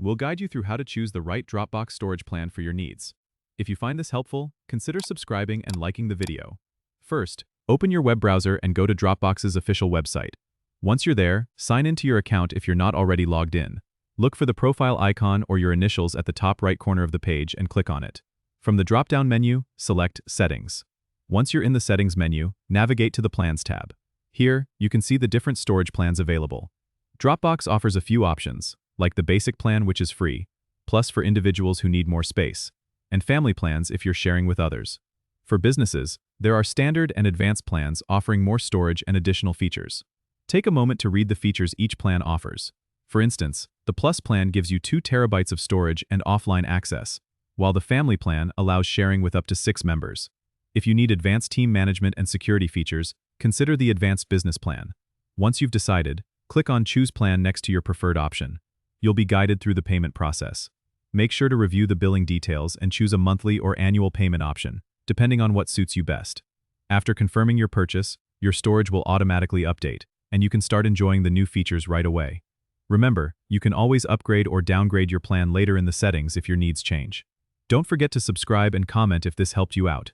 we'll guide you through how to choose the right Dropbox storage plan for your needs. If you find this helpful, consider subscribing and liking the video. First, open your web browser and go to Dropbox's official website. Once you're there, sign into your account if you're not already logged in. Look for the profile icon or your initials at the top right corner of the page and click on it. From the drop-down menu, select Settings. Once you're in the Settings menu, navigate to the Plans tab. Here, you can see the different storage plans available. Dropbox offers a few options, like the basic plan, which is free, plus for individuals who need more space, and family plans if you're sharing with others. For businesses, there are standard and advanced plans offering more storage and additional features. Take a moment to read the features each plan offers. For instance, the Plus plan gives you 2 terabytes of storage and offline access, while the Family plan allows sharing with up to 6 members. If you need advanced team management and security features, consider the Advanced Business plan. Once you've decided, click on Choose Plan next to your preferred option. You'll be guided through the payment process. Make sure to review the billing details and choose a monthly or annual payment option, depending on what suits you best. After confirming your purchase, your storage will automatically update, and you can start enjoying the new features right away. Remember, you can always upgrade or downgrade your plan later in the settings if your needs change. Don't forget to subscribe and comment if this helped you out.